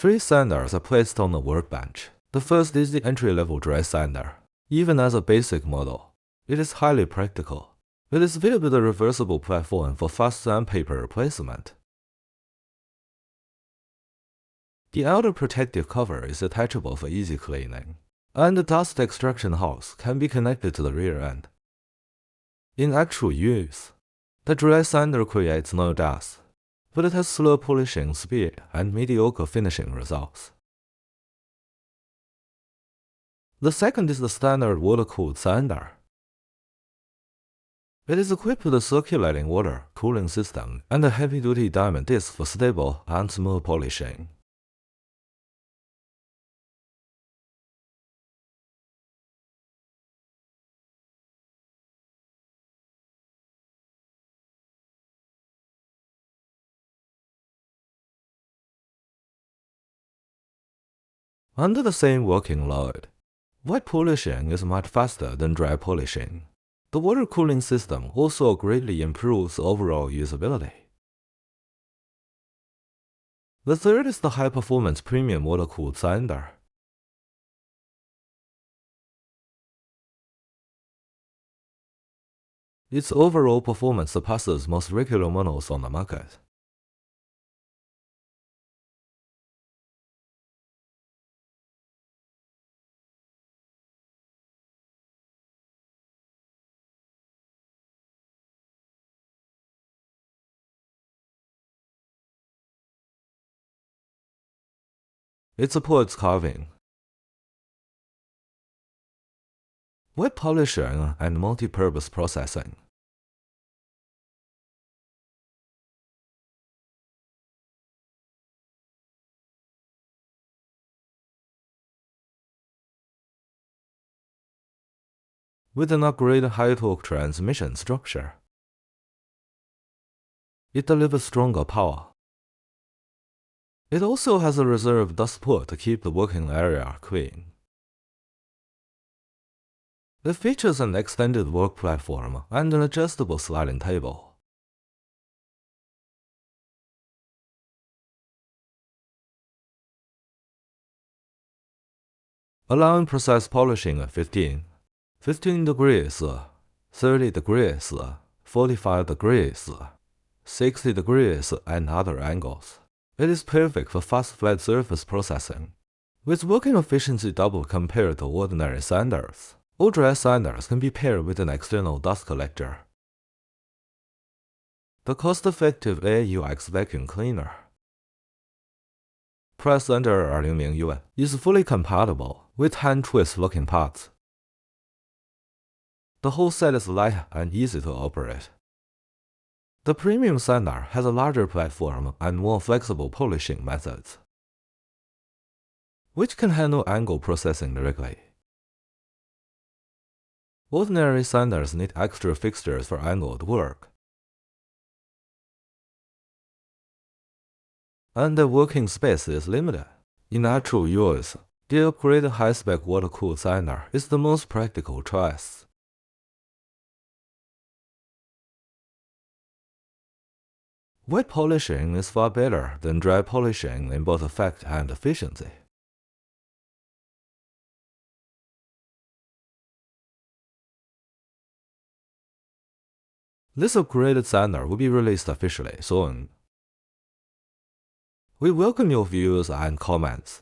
3 sanders are placed on the workbench. The first is the entry-level dry sander. Even as a basic model, it is highly practical. It is fitted with a reversible platform for fast sandpaper replacement. The outer protective cover is detachable for easy cleaning, and the dust extraction hose can be connected to the rear end. In actual use, the dry sander creates no dust, but it has slow polishing speed and mediocre finishing results. The second is the standard water-cooled sander. It is equipped with a circulating water cooling system and a heavy-duty diamond disc for stable and smooth polishing. Under the same working load, wet polishing is much faster than dry polishing. The water cooling system also greatly improves overall usability. The third is the high-performance premium water-cooled sander. Its overall performance surpasses most regular models on the market. It supports carving, wet polishing, and multi-purpose processing. With an upgraded high-torque transmission structure, it delivers stronger power. It also has a reserve dust port to keep the working area clean. It features an extended work platform and an adjustable sliding table. Allowing precise polishing at 15 degrees, 30 degrees, 45 degrees, 60 degrees, and other angles. It is perfect for fast flat surface processing, with working efficiency doubled compared to ordinary sanders. All dry sanders can be paired with an external dust collector. The cost-effective AUX vacuum cleaner, priced under 20,000 yuan, is fully compatible with hand twist locking parts. The whole set is light and easy to operate. The premium sander has a larger platform and more flexible polishing methods, which can handle angle processing directly. Ordinary sanders need extra fixtures for angled work, and the working space is limited. In actual use, the upgraded high-spec water-cooled sander is the most practical choice. Wet polishing is far better than dry polishing in both effect and efficiency. This upgraded sander will be released officially soon. We welcome your views and comments.